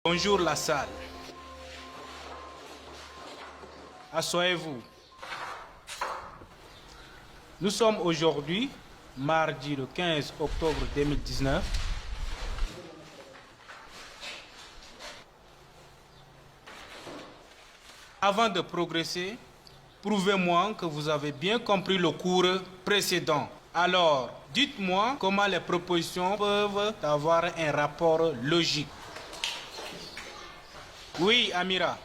Bonjour la salle. Asseyez-vous. Nous sommes aujourd'hui, mardi le 15 octobre 2019. Avant de progresser, prouvez-moi que vous avez bien compris le cours précédent. Alors, dites-moi comment les propositions peuvent avoir un rapport logique. Oui, Amira.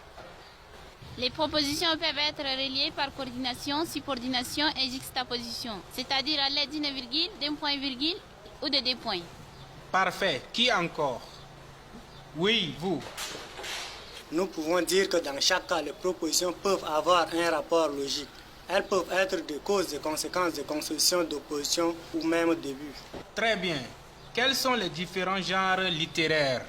Les propositions peuvent être reliées par coordination, subordination et juxtaposition, c'est-à-dire à l'aide d'une virgule, d'un point-virgule ou de deux points. Parfait. Qui encore? Oui, vous. Nous pouvons dire que dans chaque cas, les propositions peuvent avoir un rapport logique. Elles peuvent être des causes, des conséquences, des constructions, d'opposition ou même des buts. Très bien. Quels sont les différents genres littéraires?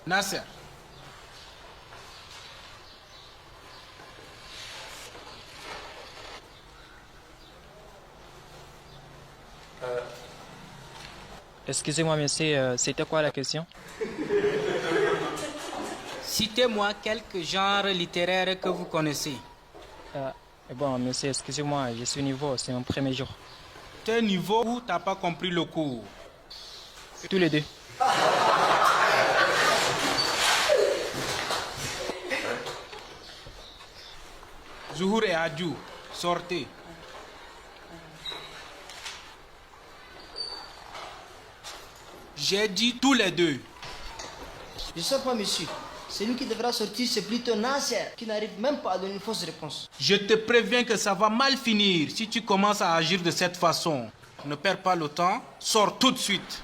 Nasser. Excusez-moi, monsieur, c'était quoi la question? Citez-moi quelques genres littéraires que vous connaissez. Bon, monsieur, excusez-moi, je suis nouveau, c'est mon premier jour. Tes niveaux où t'as pas compris le cours? Tous les deux. Zuhur et Adjou, sortez. J'ai dit tous les deux. Je ne sais pas, monsieur. Celui qui devra sortir, c'est plutôt Nasser, qui n'arrive même pas à donner une fausse réponse. Je te préviens que ça va mal finir si tu commences à agir de cette façon. Ne perds pas le temps, sors tout de suite.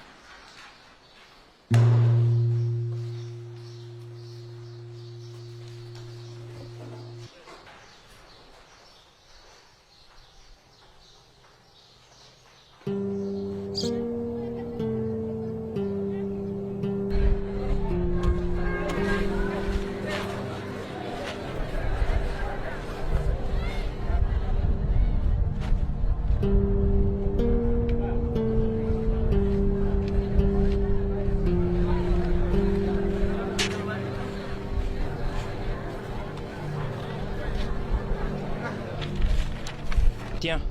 Tiens.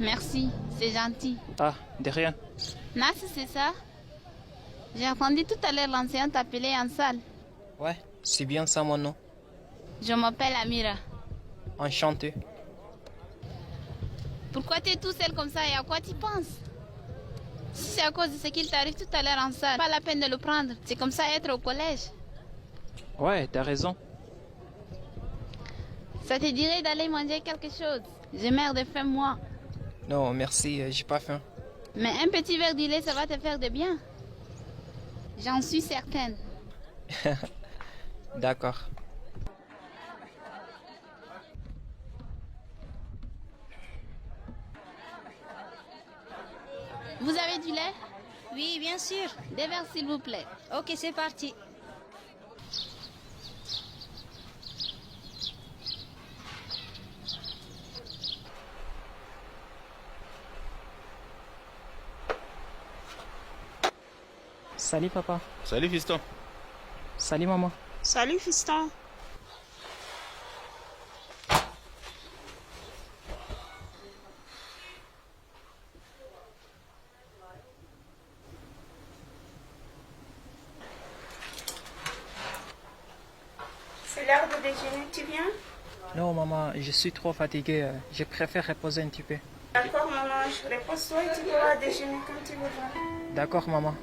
Merci, c'est gentil. Ah, de rien. Nas, c'est ça? J'ai entendu tout à l'heure l'enseignant t'appeler en salle. Ouais, c'est bien ça mon nom. Je m'appelle Amira. Enchanté. Pourquoi tu es tout seul comme ça et à quoi tu penses? Si c'est à cause de ce qu'il t'arrive tout à l'heure en salle, pas la peine de le prendre. C'est comme ça être au collège. Ouais, t'as raison. Ça te dirait d'aller manger quelque chose? J'ai merde de faim, moi. Non, merci, j'ai pas faim. Mais un petit verre de lait, ça va te faire de bien. J'en suis certaine. D'accord. Vous avez du lait? Oui, bien sûr. Des verres, s'il vous plaît. Ok, c'est parti. Salut papa. Salut fiston. Salut maman. Salut fiston. C'est l'heure de déjeuner, tu viens? Non maman, je suis trop fatigué. Je préfère reposer un petit peu. D'accord maman, repose-toi et tu pourras déjeuner quand tu voudras. D'accord maman.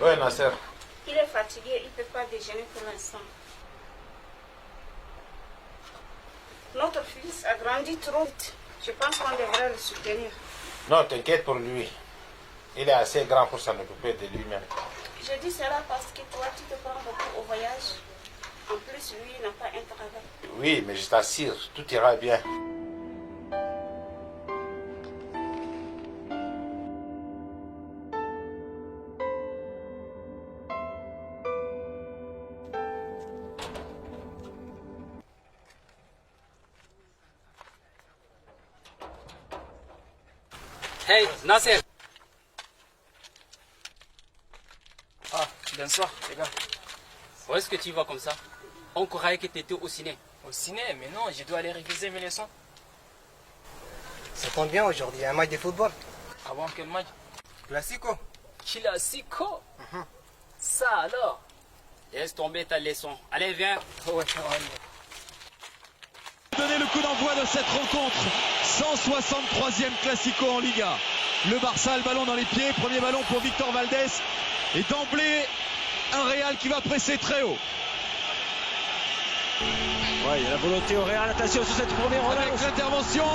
Ouais, Nasser. Il est fatigué, il ne peut pas déjeuner pour l'instant. Notre fils a grandi trop vite. Je pense qu'on devrait le soutenir. Non, t'inquiète pour lui. Il est assez grand pour s'en occuper de lui-même. Je dis cela parce que toi, tu te prends beaucoup au voyage. En plus, lui, il n'a pas un travail. Oui, mais je t'assure, tout ira bien. Hey, Nasser. Ah, bonsoir, les gars. Où est-ce que tu vas comme ça? On croyait que tu étais au ciné. Au ciné, mais non, je dois aller réviser mes leçons. Ça tombe bien aujourd'hui, il y a un match de football. Avant quel match? Classico. Classico. Ça alors? Laisse tomber ta leçon. Allez, viens. Ouais. Donner le coup d'envoi de cette rencontre. 163e Classico en Liga. Le Barça a le ballon dans les pieds. Premier ballon pour Victor Valdés. Et d'emblée, un Real qui va presser très haut. Ouais, il y a la volonté au Real. Attention sur cette première relance. Avec l'intervention.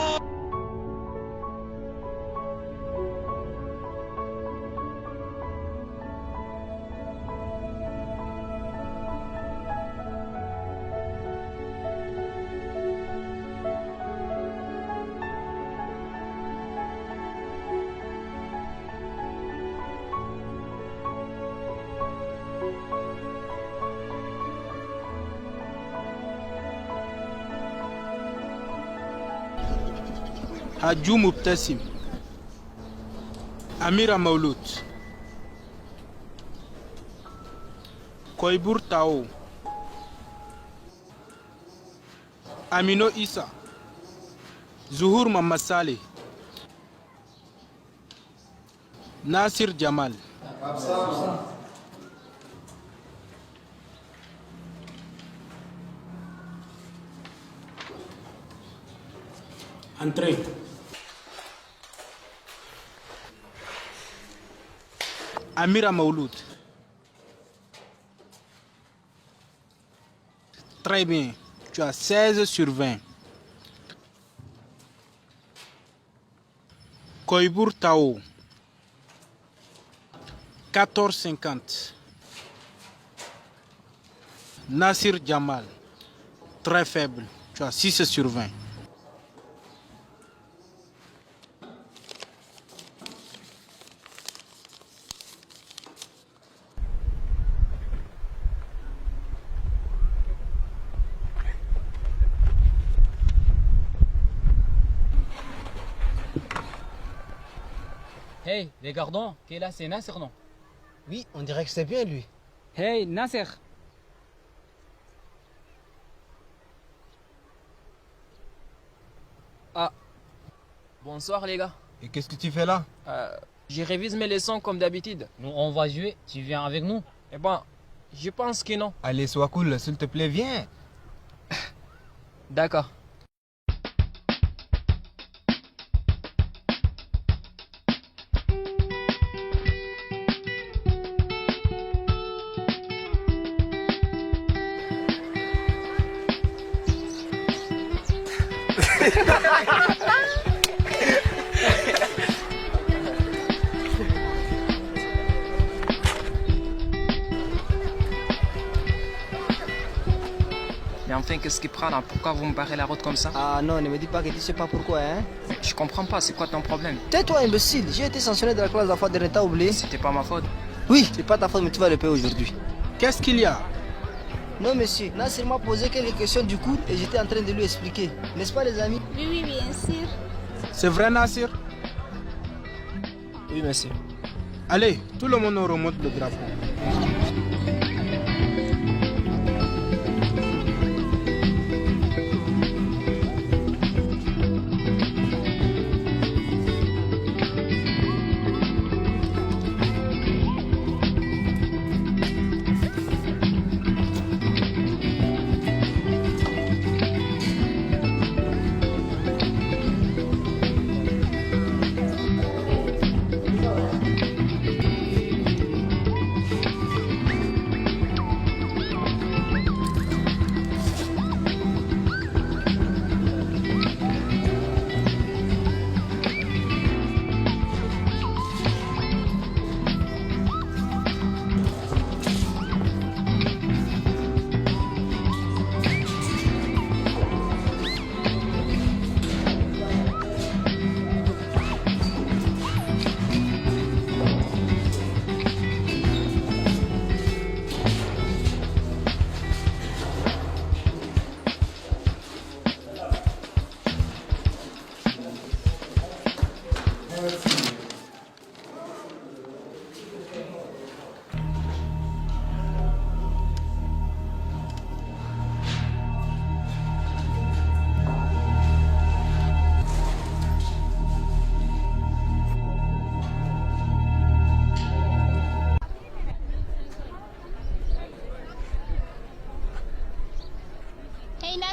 Hadjou Mubtassim, Amira Maulout, Koibour Tao, Amino Issa, Zuhur Mamassale, Nasir Jamal. Entrez. Amira Mauloud. Très bien. Tu as 16 sur 20. Koibour Tao. 14,50. Nasir Jamal. Très faible. Tu as 6 sur 20. Hey, les gardons, qui est là, c'est Nasser, non? Oui, on dirait que c'est bien lui. Hey, Nasser. Ah. Bonsoir, les gars. Et qu'est-ce que tu fais là? Je révise mes leçons comme d'habitude. Nous, on va jouer. Tu viens avec nous? Eh ben, je pense que non. Allez, sois cool, s'il te plaît, viens. D'accord. Mais enfin, qu'est-ce qui prend là? Pourquoi vous me barrez la route comme ça? Ah non, ne me dis pas que tu sais pas pourquoi, hein. Je comprends pas, c'est quoi ton problème? Tais-toi, imbécile. J'ai été sanctionné de la classe d'enfant dernier, t'as oublié? C'était pas ma faute. Oui, c'est pas ta faute, mais tu vas le payer aujourd'hui. Qu'est-ce qu'il y a? Non, monsieur. Nasser m'a posé quelques questions du cours et j'étais en train de lui expliquer. N'est-ce pas, les amis? Oui, bien sûr. C'est vrai, Nasir? Oui, monsieur. Allez, tout le monde remonte le drapeau.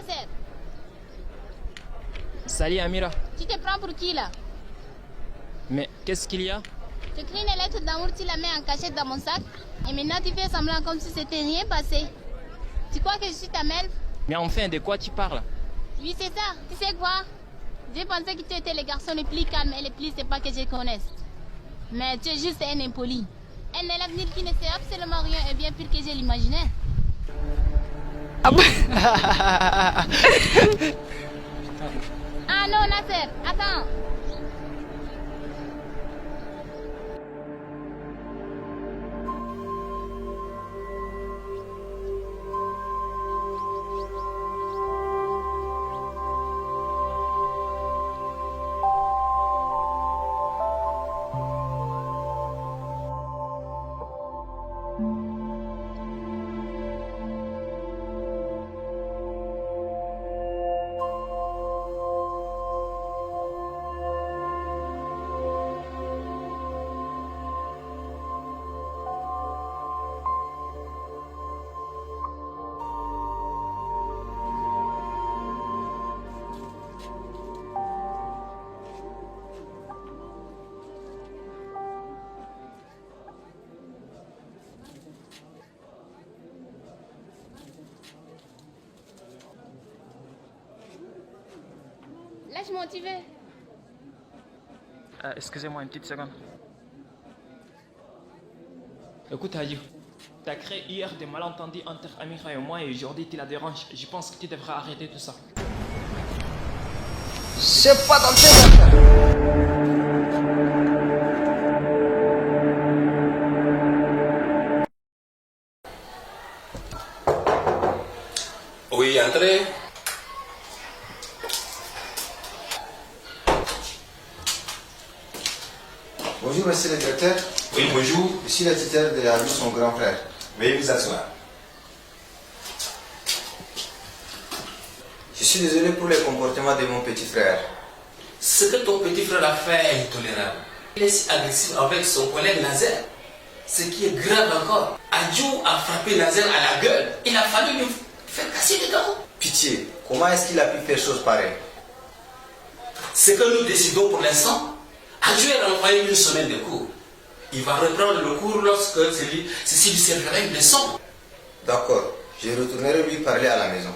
Nasser, Salut Amira. tu te prends pour qui là? Mais qu'est-ce qu'il y a? Tu écris une lettre d'amour, tu la mets en cachette dans mon sac. Et maintenant tu fais semblant comme si c'était rien passé. Tu crois que je suis ta mère? Mais enfin, de quoi tu parles? Oui, c'est ça. Tu sais quoi? J'ai pensé que tu étais le garçon le plus calme et le plus sympa que je connaisse. Mais tu es juste un impoli. Un élève nul qui ne sait absolument rien est bien pire que je l'imaginais. Ah non, Nasser, attends. Laisse-moi motiver. Excusez-moi une petite seconde. Écoute Hadji, tu as créé hier des malentendus entre Amira et moi et aujourd'hui tu la déranges. Je pense que tu devrais arrêter tout ça. C'est pas dans tes affaires. Oui, entrez. Bonjour, monsieur le directeur. Oui, bonjour. Je suis le tuteur de Abou, son grand frère. Veuillez vous asseoir. Je suis désolé pour le comportement de mon petit frère. Ce que ton petit frère a fait est intolérable. Il est si agressif avec son collègue Nazer. Ce qui est grave encore, Adjou a frappé Nazer à la gueule. Il a fallu lui faire casser les dents. Pitié, comment est-ce qu'il a pu faire chose pareille? Ce que nous décidons pour l'instant, Adjou est renvoyé une semaine de cours. Il va reprendre le cours lorsque ceci lui servira une leçon. D'accord, je retournerai lui parler à la maison.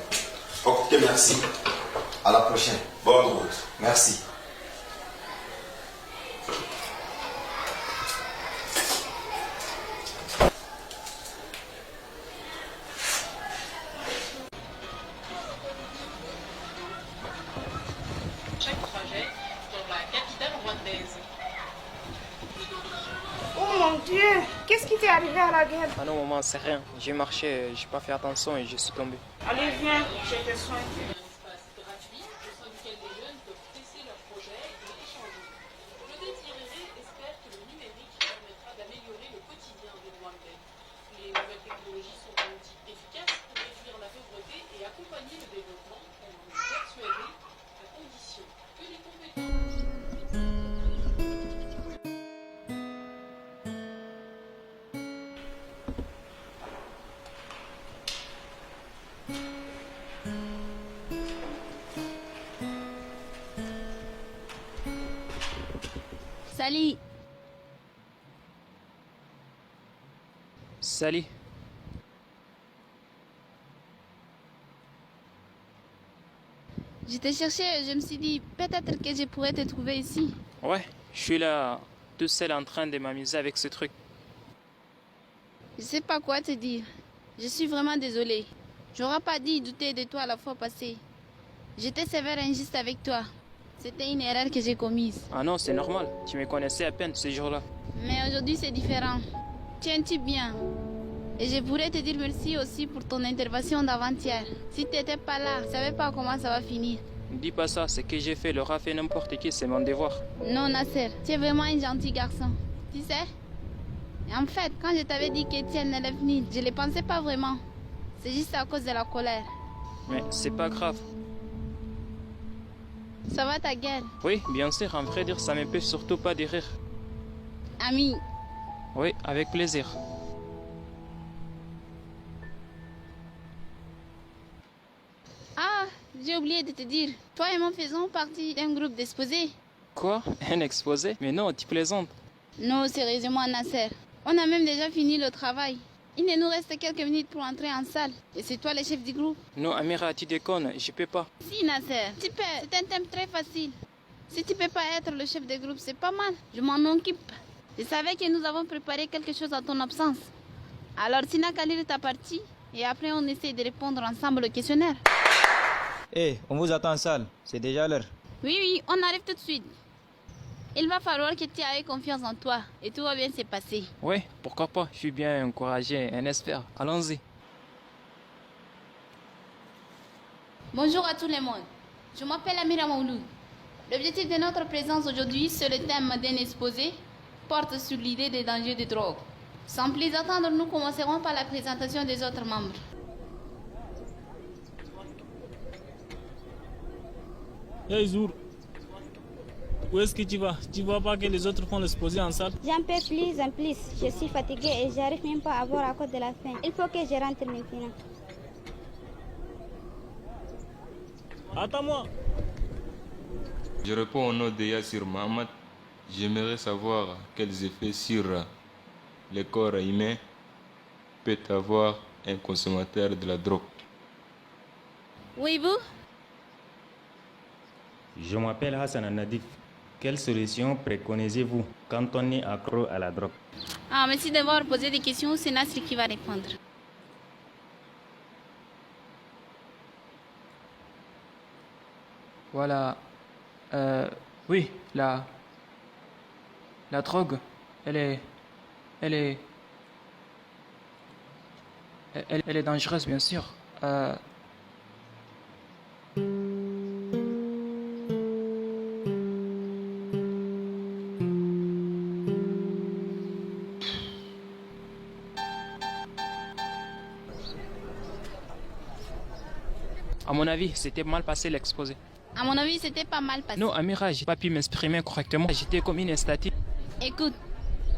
Ok, merci. À la prochaine. Bonne route. Merci. Chaque trajet dans la capitale rwandaise. Oh mon Dieu, qu'est-ce qui t'est arrivé à la gueule? Ah non maman, c'est rien. J'ai marché, j'ai pas fait attention et je suis tombé. Allez, viens, je te soigne. Salut. Salut. Je t'ai cherché, je me suis dit peut-être que je pourrais te trouver ici. Ouais, je suis là, tout seul en train de m'amuser avec ce truc. Je sais pas quoi te dire. Je suis vraiment désolée. J'aurais pas dû douter de toi la fois passée. J'étais sévère et injuste avec toi. C'était une erreur que j'ai commise. Ah non, c'est normal. Tu me connaissais à peine ce jour-là. Mais aujourd'hui, c'est différent. Tu es un type bien. Et je pourrais te dire merci aussi pour ton intervention d'avant-hier. Si tu n'étais pas là, je ne savais pas comment ça va finir. Dis pas ça, ce que j'ai fait l'aura fait n'importe qui, c'est mon devoir. Non, Nasser, tu es vraiment un gentil garçon. Tu sais? En fait, quand je t'avais dit qu'Étienne n'allait venir, je ne le pensais pas vraiment. C'est juste à cause de la colère. Mais c'est pas grave. Ça va ta gueule? Oui, bien sûr, en vrai dire, ça me peut surtout pas de rire. Ami. Oui, avec plaisir. Ah, j'ai oublié de te dire. Toi et moi faisons partie d'un groupe d'exposés. Quoi? Un exposé? Mais non, tu plaisantes. Non, sérieusement, Nasser. On a même déjà fini le travail. Il ne nous reste quelques minutes pour entrer en salle. Et c'est toi le chef du groupe. Non, Amira, tu déconnes, je peux pas. Si, Nasser, tu peux. C'est un thème très facile. Si tu peux pas être le chef de groupe, c'est pas mal. Je m'en occupe. Je savais que nous avons préparé quelque chose à ton absence. Alors, tu n'as qu'à lire ta partie et après on essaie de répondre ensemble au questionnaire. Hé, on vous attend en salle. C'est déjà l'heure. Oui, on arrive tout de suite. Il va falloir que tu aies confiance en toi et tout va bien se passer. Oui, pourquoi pas. Je suis bien encouragé, un expert. Allons-y. Bonjour à tout le monde. Je m'appelle Amira Maouloud. L'objectif de notre présence aujourd'hui sur le thème d'un exposé porte sur l'idée des dangers des drogues. Sans plus attendre, nous commencerons par la présentation des autres membres. Hey Zour, où est-ce que tu vas? Tu vois pas que les autres font l'exposé en salle? J'en peux plus en plus. Je suis fatiguée et j'arrive même pas à boire à cause de la faim. Il faut que je rentre maintenant. Attends-moi. Je réponds au nom de Yassir Mohamed. J'aimerais savoir quels effets sur le corps humain peut avoir un consommateur de la drogue. Oui, vous? Je m'appelle Hassan Nadif. Quelle solution préconisez-vous quand on est accro à la drogue? Merci d'avoir posé des questions. C'est Nasri qui va répondre. Voilà. Oui, la drogue, elle est dangereuse, bien sûr. À mon avis, c'était mal passé l'exposé. À mon avis, c'était pas mal passé. Non, Amira, j'ai pas pu m'exprimer correctement. J'étais comme une statique. Écoute,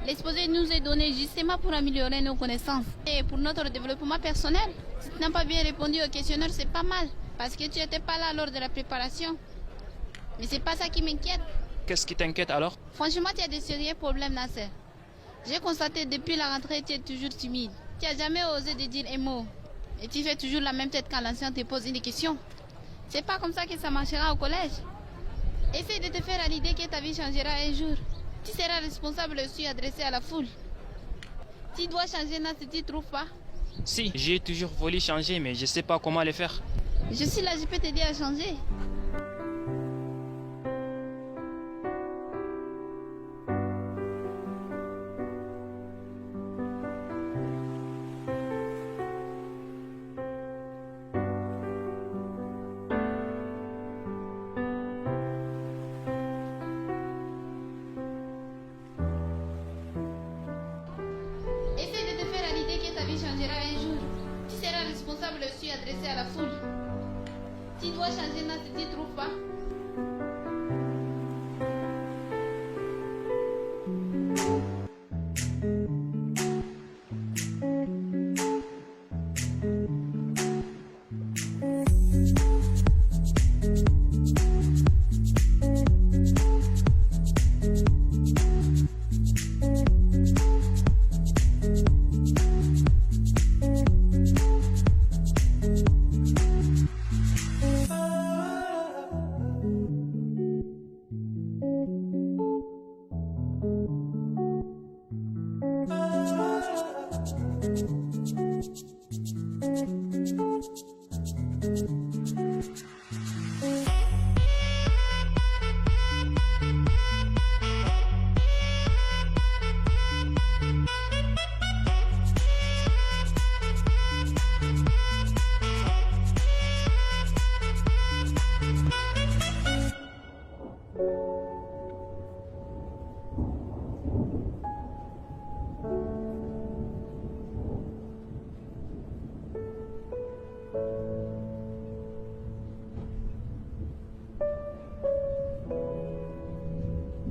l'exposé nous est donné justement pour améliorer nos connaissances et pour notre développement personnel. Si tu n'as pas bien répondu au questionnaire, c'est pas mal, parce que tu n'étais pas là lors de la préparation. Mais c'est pas ça qui m'inquiète. Qu'est-ce qui t'inquiète alors? Franchement, tu as des sérieux problèmes, Nasser. J'ai constaté depuis la rentrée, tu es toujours timide. Tu n'as jamais osé de dire un mot. Et tu fais toujours la même tête quand l'ancien te pose une question. C'est pas comme ça que ça marchera au collège. Essaye de te faire à l'idée que ta vie changera un jour. Tu seras responsable aussi adressé à la foule. Tu dois changer, Nas, tu ne trouves pas? Si, j'ai toujours voulu changer, mais je sais pas comment le faire. Je suis là, je peux t'aider à changer. Adressé à la foule. Tu dois changer, Nas, tu ne trouves pas?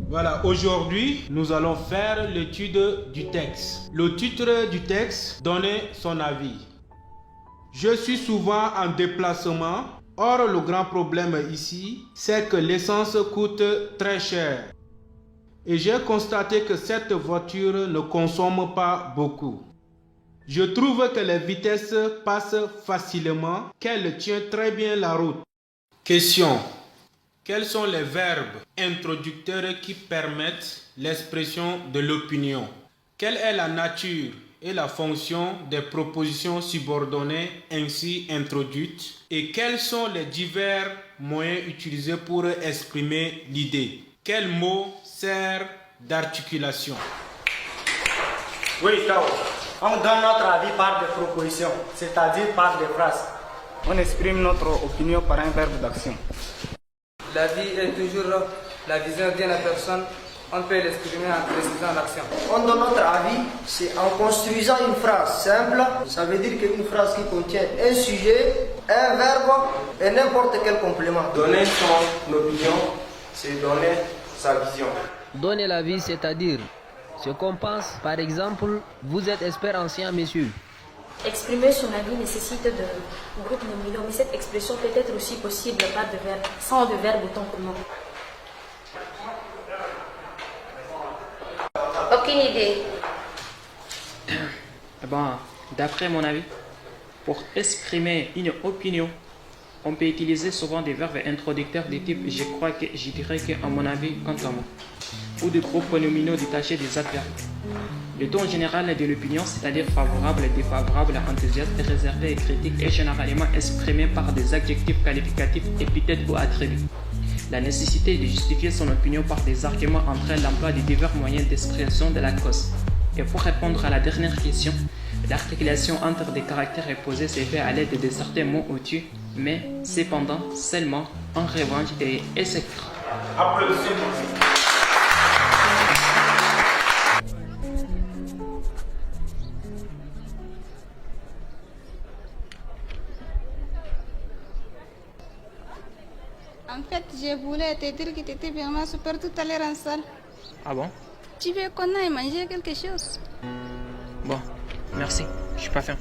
Voilà, aujourd'hui, nous allons faire l'étude du texte. Le titre du texte, donner son avis. Je suis souvent en déplacement Or, le grand problème ici, c'est que l'essence coûte très cher. Et j'ai constaté que cette voiture ne consomme pas beaucoup. Je trouve que les vitesses passent facilement, qu'elle tient très bien la route. Question. Quels sont les verbes introducteurs qui permettent l'expression de l'opinion? Quelle est la nature et la fonction des propositions subordonnées ainsi introduites? Et quels sont les divers moyens utilisés pour exprimer l'idée? Quel mot sert d'articulation? Oui, Tao. On donne notre avis par des propositions, c'est-à-dire par des phrases. On exprime notre opinion par un verbe d'action. La vie est toujours la vision d'une personne. On peut l'exprimer en précisant l'action. On donne notre avis, c'est en construisant une phrase simple. Ça veut dire qu'une phrase qui contient un sujet, un verbe et n'importe quel complément. Donner son opinion, c'est donner sa vision. Donner l'avis, c'est-à-dire ce qu'on pense. Par exemple, vous êtes expert ancien, monsieur. Exprimer son avis nécessite de groupe nominaux, mais cette expression peut être aussi possible par de verbe, sans de verbe autant que non. Aucune idée. D'après mon avis, pour exprimer une opinion, on peut utiliser souvent des verbes introducteurs de type je dirais que, à mon avis, quant à moi, ou des groupes nominaux détachés des adverbes. Le ton général de l'opinion, c'est-à-dire favorable, défavorable, enthousiaste, réservé et critique, est généralement exprimé par des adjectifs qualificatifs, épithètes ou attributs. La nécessité de justifier son opinion par des arguments entraîne l'emploi de divers moyens d'expression de la cause. Et pour répondre à la dernière question, l'articulation entre des caractères opposés se fait à l'aide de certains mots au-dessus, mais cependant, seulement, en revanche et etc. En fait, je voulais te dire que tu étais vraiment super tout à l'heure en salle. Ah bon? Tu veux qu'on aille manger quelque chose? Bon, merci, je suis pas faim.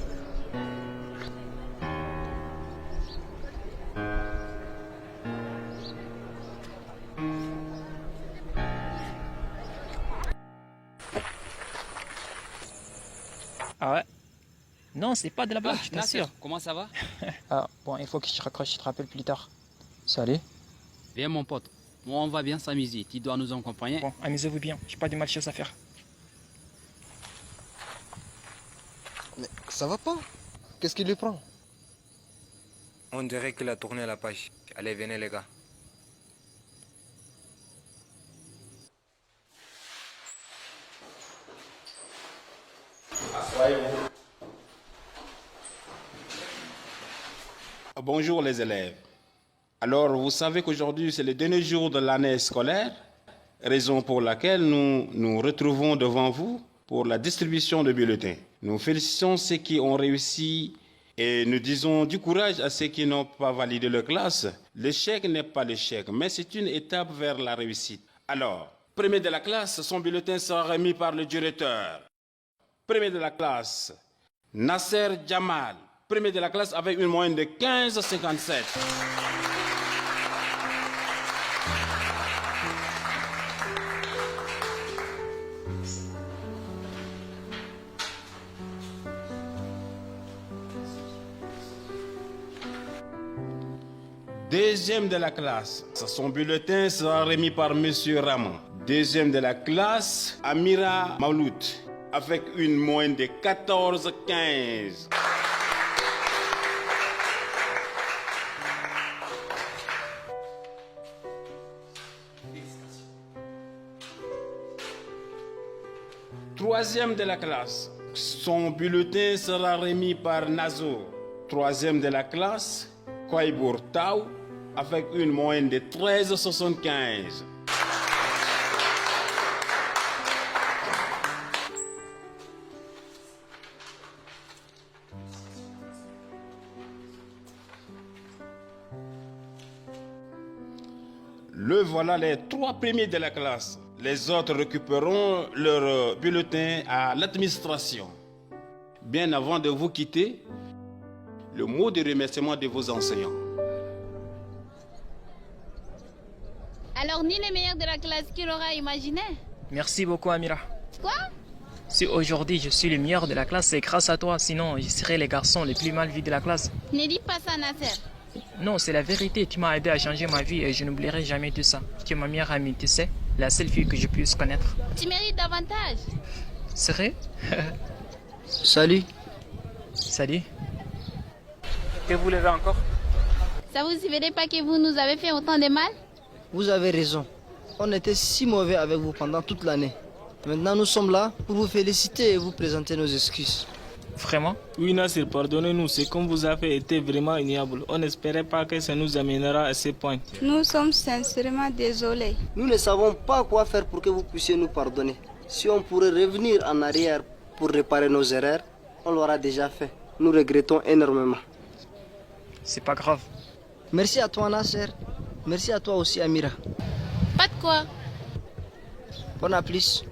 Ah ouais? Non, c'est pas de la blague, je t'assure. Comment ça va? Ah, bon, il faut que je raccroche, je te rappelle plus tard. Salut. Viens mon pote, moi on va bien s'amuser, tu dois nous accompagner. Bon, amusez-vous bien, j'ai pas de mal chose à faire. Mais ça va pas? Qu'est-ce qui lui prend? On dirait qu'il a tourné la page. Allez, venez les gars. Asseyez-vous. Bonjour les élèves. Alors, vous savez qu'aujourd'hui, c'est le dernier jour de l'année scolaire, raison pour laquelle nous nous retrouvons devant vous pour la distribution de bulletins. Nous félicitons ceux qui ont réussi et nous disons du courage à ceux qui n'ont pas validé leur classe. L'échec n'est pas l'échec, mais c'est une étape vers la réussite. Alors, premier de la classe, son bulletin sera remis par le directeur. Premier de la classe, Nasser Jamal. Premier de la classe avec une moyenne de 15,57. Deuxième de la classe, son bulletin sera remis par M. Ramon. Deuxième de la classe, Amira Mauloud, avec une moyenne de 14,15. Troisième de la classe, son bulletin sera remis par Nazo. Troisième de la classe, Kouaibour Tao, avec une moyenne de 13,75. Le voilà les trois premiers de la classe. Les autres récupéreront leur bulletin à l'administration. Bien avant de vous quitter, le mot de remerciement de vos enseignants. Alors, ni les meilleurs de la classe qui l'aura imaginé. Merci beaucoup, Amira. Quoi? Si aujourd'hui je suis le meilleur de la classe, c'est grâce à toi. Sinon, je serais les garçons les plus mal vus de la classe. Ne dis pas ça, Nasser. Non, c'est la vérité. Tu m'as aidé à changer ma vie et je n'oublierai jamais tout ça. Tu es ma meilleure amie, tu sais. La seule fille que je puisse connaître. Tu mérites davantage. Sérieux? Salut. Salut. Que voulez-vous encore? Ça vous suffisait pas que vous nous avez fait autant de mal? Vous avez raison. On était si mauvais avec vous pendant toute l'année. Maintenant, nous sommes là pour vous féliciter et vous présenter nos excuses. Vraiment? Oui, Nasser, pardonnez-nous. Ce qu'on vous a fait était vraiment ignoble. On n'espérait pas que ça nous amènera à ce point. Nous sommes sincèrement désolés. Nous ne savons pas quoi faire pour que vous puissiez nous pardonner. Si on pourrait revenir en arrière pour réparer nos erreurs, on l'aura déjà fait. Nous regrettons énormément. C'est pas grave. Merci à toi, Nasser. Merci à toi aussi, Amira. Pas de quoi. Bon à plus.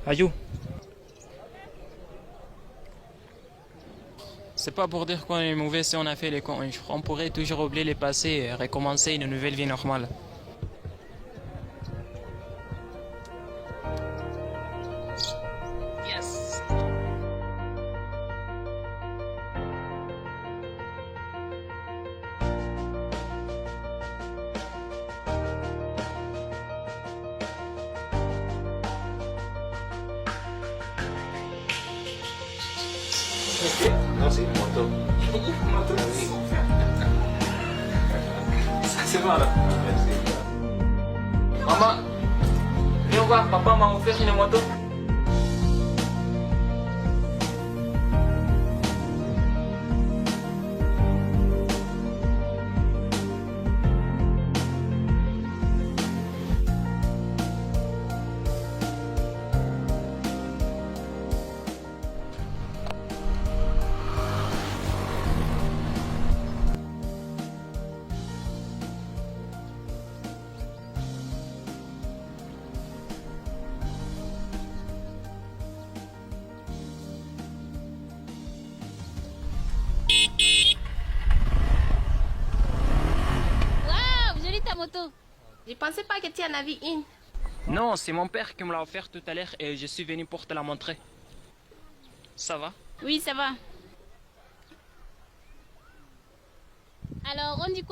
Ayou. C'est pas pour dire qu'on est mauvais si on a fait les cons. On pourrait toujours oublier le passé et recommencer une nouvelle vie normale. Yes. Non, c'est une moto. Ça c'est bon là. Maman, viens voir, papa m'a offert une moto. Waouh, jolie ta moto. Je pensais pas que tu en avais une. Non, c'est mon père qui me l'a offert tout à l'heure et je suis venu pour te la montrer. Ça va? Oui, ça va. Alors, on dit quoi?